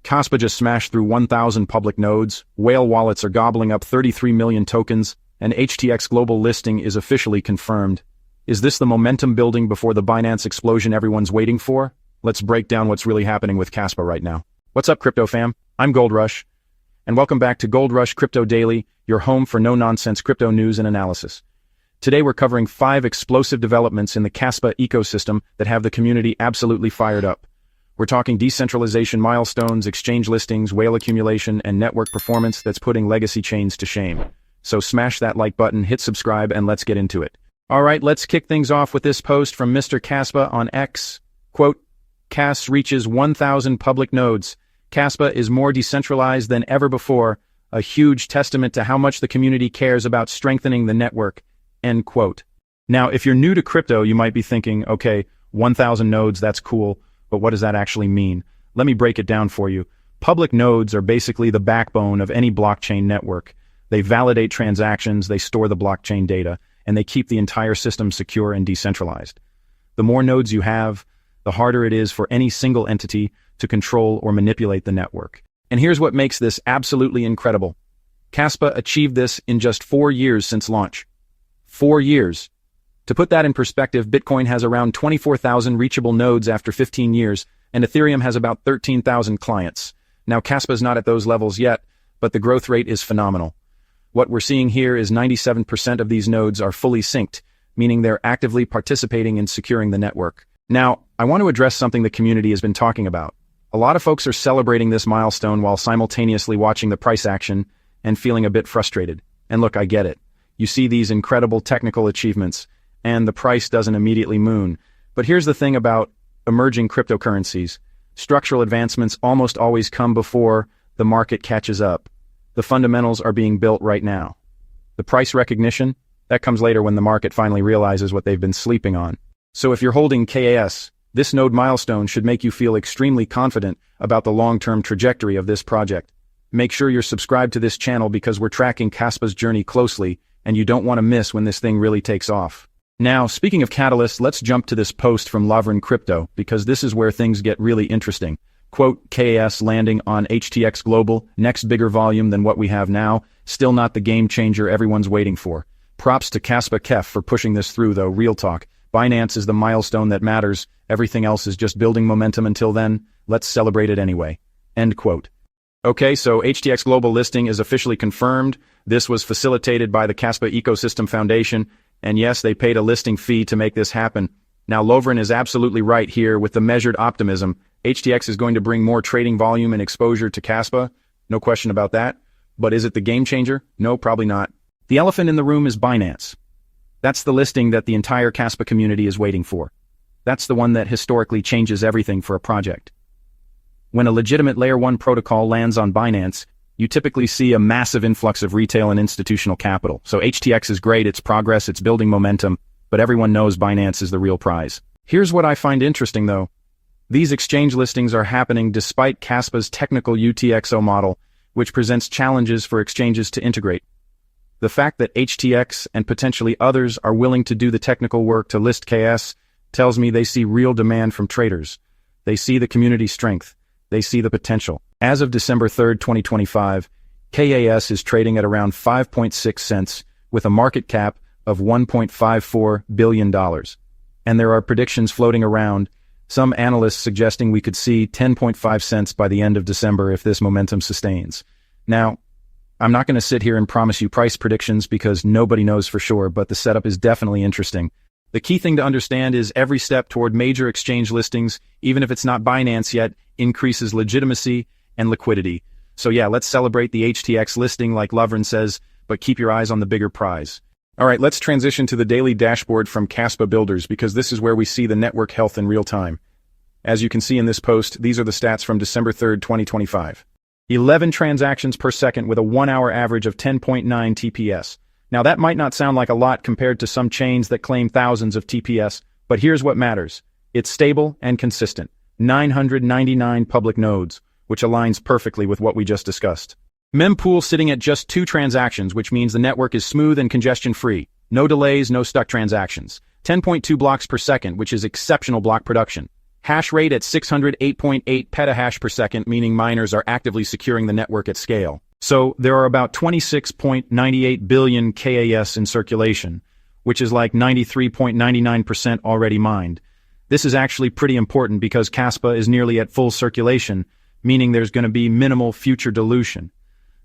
Kaspa just smashed through 1,000 public nodes, whale wallets are gobbling up 33 million tokens, and HTX Global listing is officially confirmed. Is this the momentum building before the Binance explosion everyone's waiting for? Let's break down what's really happening with Kaspa right now. What's up, crypto fam? I'm Gold Rush, and welcome back to Gold Rush Crypto Daily, your home for no-nonsense crypto news and analysis. Today we're covering 5 explosive developments in the Kaspa ecosystem that have the community absolutely fired up. We're talking decentralization milestones, exchange listings, whale accumulation, and network performance that's putting legacy chains to shame. So smash that like button, hit subscribe, and let's get into it. Alright, let's kick things off with this post from Mr. Kaspa on X. Quote, KAS reaches 1,000 public nodes. Kaspa is more decentralized than ever before, a huge testament to how much the community cares about strengthening the network. End quote. Now, if you're new to crypto, you might be thinking, okay, 1,000 nodes, that's cool. But what does that actually mean? Let me break it down for you. Public nodes are basically the backbone of any blockchain network. They validate transactions, they store the blockchain data, and they keep the entire system secure and decentralized. The more nodes you have, the harder it is for any single entity to control or manipulate the network. And here's what makes this absolutely incredible. Kaspa achieved this in just 4 years since launch. 4 years. To put that in perspective, Bitcoin has around 24,000 reachable nodes after 15 years, and Ethereum has about 13,000 clients. Now, Kaspa's not at those levels yet, but the growth rate is phenomenal. What we're seeing here is 97% of these nodes are fully synced, meaning they're actively participating in securing the network. Now, I want to address something the community has been talking about. A lot of folks are celebrating this milestone while simultaneously watching the price action and feeling a bit frustrated. And look, I get it. You see these incredible technical achievements, and the price doesn't immediately moon. But here's the thing about emerging cryptocurrencies. Structural advancements almost always come before the market catches up. The fundamentals are being built right now. The price recognition, that comes later when the market finally realizes what they've been sleeping on. So if you're holding KAS, this node milestone should make you feel extremely confident about the long-term trajectory of this project. Make sure you're subscribed to this channel because we're tracking Kaspa's journey closely, and you don't want to miss when this thing really takes off. Now, speaking of catalysts, let's jump to this post from Lovren Crypto, because this is where things get really interesting. Quote, KAS landing on HTX Global, next bigger volume than what we have now, still not the game changer everyone's waiting for. Props to Kaspa Kef for pushing this through though, real talk. Binance is the milestone that matters, everything else is just building momentum until then, let's celebrate it anyway. End quote. Okay, so HTX Global listing is officially confirmed. This was facilitated by the Kaspa Ecosystem Foundation, and yes, they paid a listing fee to make this happen. Now, Lovren is absolutely right here with the measured optimism. HTX is going to bring more trading volume and exposure to Kaspa, no question about that. But is it the game changer? No, probably not. The elephant in the room is Binance. That's the listing that the entire Kaspa community is waiting for. That's the one that historically changes everything for a project. When a legitimate Layer 1 protocol lands on Binance, you typically see a massive influx of retail and institutional capital. So HTX is great, it's progress, it's building momentum, but everyone knows Binance is the real prize. Here's what I find interesting though. These exchange listings are happening despite Kaspa's technical UTXO model, which presents challenges for exchanges to integrate. The fact that HTX and potentially others are willing to do the technical work to list KAS tells me they see real demand from traders. They see the community strength. They see the potential. As of December 3rd, 2025, KAS is trading at around 5.6 cents with a market cap of $1.54 billion. And there are predictions floating around, some analysts suggesting we could see 10.5 cents by the end of December if this momentum sustains. Now, I'm not going to sit here and promise you price predictions because nobody knows for sure, but the setup is definitely interesting. The key thing to understand is every step toward major exchange listings, even if it's not Binance yet, increases legitimacy and liquidity. So yeah, let's celebrate the HTX listing like Lovren says, but keep your eyes on the bigger prize. Alright, let's transition to the daily dashboard from Kaspa Builders because this is where we see the network health in real time. As you can see in this post, these are the stats from December 3rd, 2025. 11 transactions per second with a 1-hour average of 10.9 TPS. Now that might not sound like a lot compared to some chains that claim thousands of TPS, but here's what matters. It's stable and consistent. 999 public nodes, which aligns perfectly with what we just discussed. Mempool sitting at just 2 transactions, which means the network is smooth and congestion-free. No delays, no stuck transactions. 10.2 blocks per second, which is exceptional block production. Hash rate at 608.8 petahash per second, meaning miners are actively securing the network at scale. So there are about 26.98 billion KAS in circulation, which is like 93.99% already mined. This is actually pretty important because Kaspa is nearly at full circulation, meaning there's going to be minimal future dilution.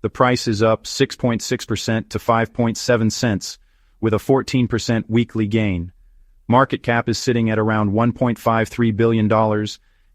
The price is up 6.6% to 5.7 cents, with a 14% weekly gain. Market cap is sitting at around $1.53 billion,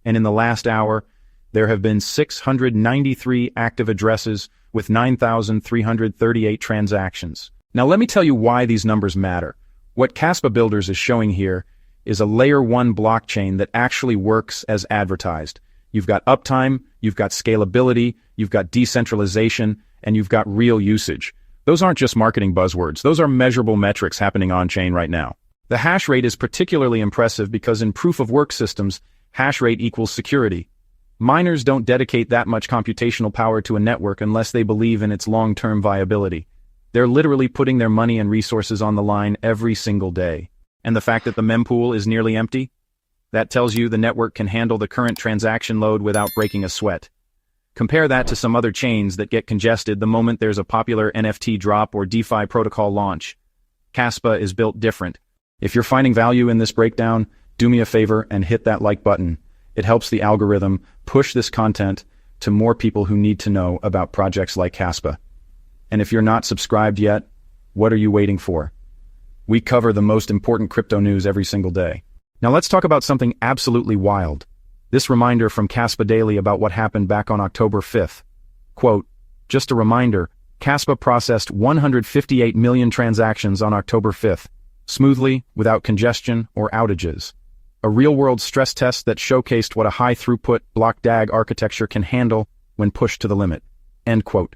and in the last hour, there have been 693 active addresses with 9,338 transactions. Now let me tell you why these numbers matter. What Kaspa Builders is showing here is a layer 1 blockchain that actually works as advertised. You've got uptime, you've got scalability, you've got decentralization, and you've got real usage. Those aren't just marketing buzzwords, those are measurable metrics happening on-chain right now. The hash rate is particularly impressive because in proof-of-work systems, hash rate equals security. Miners don't dedicate that much computational power to a network unless they believe in its long-term viability. They're literally putting their money and resources on the line every single day. And the fact that the mempool is nearly empty? That tells you the network can handle the current transaction load without breaking a sweat. Compare that to some other chains that get congested the moment there's a popular NFT drop or DeFi protocol launch. Kaspa is built different. If you're finding value in this breakdown, do me a favor and hit that like button. It helps the algorithm push this content to more people who need to know about projects like Kaspa. And if you're not subscribed yet, what are you waiting for? We cover the most important crypto news every single day. Now let's talk about something absolutely wild. This reminder from Kaspa Daily about what happened back on October 5th. Quote, just a reminder, Kaspa processed 158 million transactions on October 5th, smoothly, without congestion or outages. A real-world stress test that showcased what a high-throughput blockDAG architecture can handle when pushed to the limit. End quote.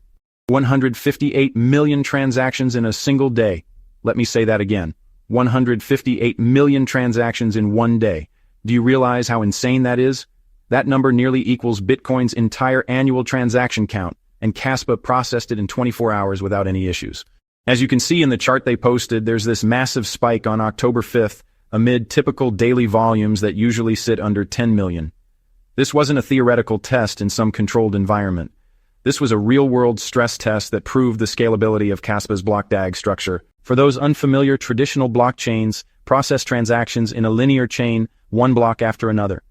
158 million transactions in a single day. Let me say that again. 158 million transactions in one day. Do you realize how insane that is? That number nearly equals Bitcoin's entire annual transaction count, and Kaspa processed it in 24 hours without any issues. As you can see in the chart they posted, there's this massive spike on October 5th amid typical daily volumes that usually sit under 10 million. This wasn't a theoretical test in some controlled environment. This was a real-world stress test that proved the scalability of Kaspa's blockDAG structure. For those unfamiliar, traditional blockchains process transactions in a linear chain, one block after another.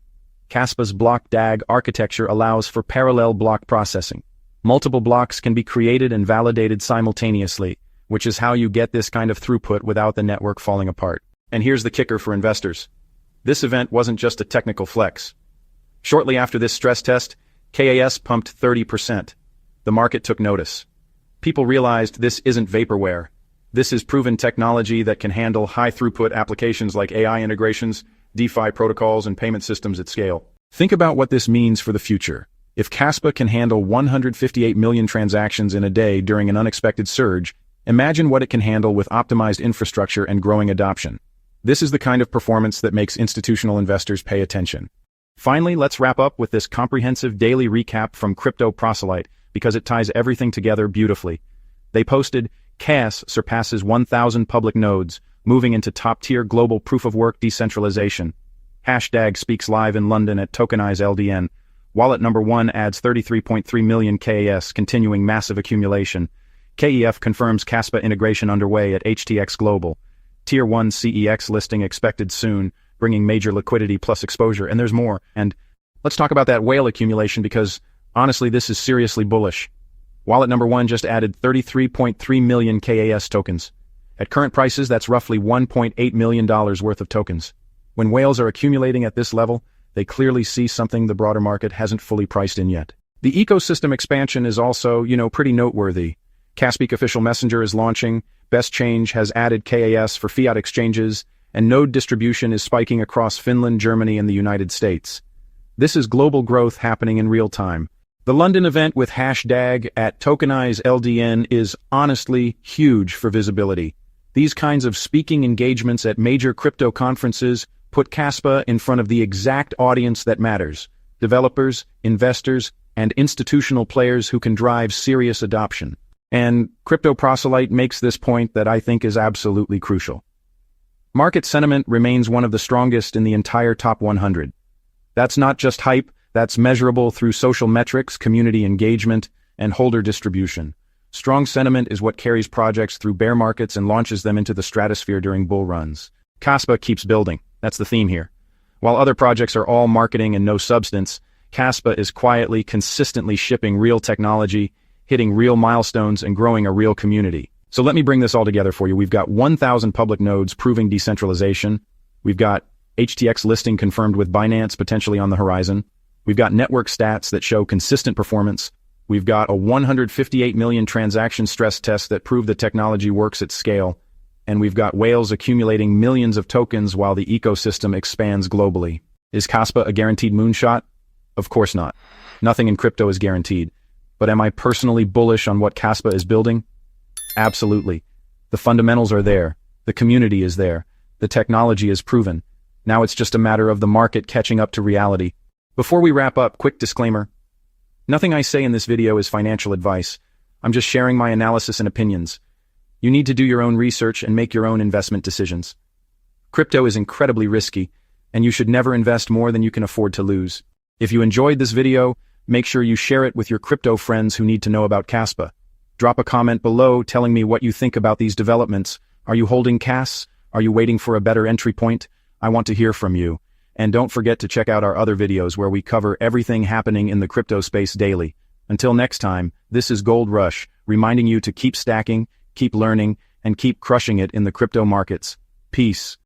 Kaspa's blockDAG architecture allows for parallel block processing. Multiple blocks can be created and validated simultaneously, which is how you get this kind of throughput without the network falling apart. And here's the kicker for investors. This event wasn't just a technical flex. Shortly after this stress test, KAS pumped 30%. The market took notice. People realized this isn't vaporware. This is proven technology that can handle high-throughput applications like AI integrations, DeFi protocols, and payment systems at scale. Think about what this means for the future. If Kaspa can handle 158 million transactions in a day during an unexpected surge, imagine what it can handle with optimized infrastructure and growing adoption. This is the kind of performance that makes institutional investors pay attention. Finally, let's wrap up with this comprehensive daily recap from Crypto Proselyte because it ties everything together beautifully. They posted, KAS surpasses 1,000 public nodes, moving into top-tier global proof-of-work decentralization. #DAG speaks live in London at Tokenize LDN. Wallet number 1 adds 33.3 million KAS, continuing massive accumulation. KEF confirms Kaspa integration underway at HTX Global. Tier 1 CEX listing expected soon, bringing major liquidity plus exposure, and there's more. And let's talk about that whale accumulation because, honestly, this is seriously bullish. Wallet number 1 just added 33.3 million KAS tokens. At current prices, that's roughly $1.8 million worth of tokens. When whales are accumulating at this level, they clearly see something the broader market hasn't fully priced in yet. The ecosystem expansion is also, pretty noteworthy. Kaspeak Official Messenger is launching, Best Change has added KAS for fiat exchanges, and node distribution is spiking across Finland, Germany, and the United States. This is global growth happening in real time. The London event with #DAG at Tokenize LDN is honestly huge for visibility. These kinds of speaking engagements at major crypto conferences put Kaspa in front of the exact audience that matters: developers, investors, and institutional players who can drive serious adoption. And Crypto Proselyte makes this point that I think is absolutely crucial. Market sentiment remains one of the strongest in the entire top 100. That's not just hype, that's measurable through social metrics, community engagement, and holder distribution. Strong sentiment is what carries projects through bear markets and launches them into the stratosphere during bull runs. Kaspa keeps building. That's the theme here. While other projects are all marketing and no substance, Kaspa is quietly, consistently shipping real technology, hitting real milestones, and growing a real community. So let me bring this all together for you. We've got 1,000 public nodes proving decentralization. We've got HTX listing confirmed with Binance potentially on the horizon. We've got network stats that show consistent performance. We've got a 158 million transaction stress test that prove the technology works at scale. And we've got whales accumulating millions of tokens while the ecosystem expands globally. Is Kaspa a guaranteed moonshot? Of course not. Nothing in crypto is guaranteed. But am I personally bullish on what Kaspa is building? Absolutely. The fundamentals are there. The community is there. The technology is proven. Now it's just a matter of the market catching up to reality. Before we wrap up, quick disclaimer. Nothing I say in this video is financial advice. I'm just sharing my analysis and opinions. You need to do your own research and make your own investment decisions. Crypto is incredibly risky, and you should never invest more than you can afford to lose. If you enjoyed this video, make sure you share it with your crypto friends who need to know about Kaspa. Drop a comment below telling me what you think about these developments. Are you holding KAS? Are you waiting for a better entry point? I want to hear from you. And don't forget to check out our other videos where we cover everything happening in the crypto space daily. Until next time, this is Gold Rush, reminding you to keep stacking, keep learning, and keep crushing it in the crypto markets. Peace.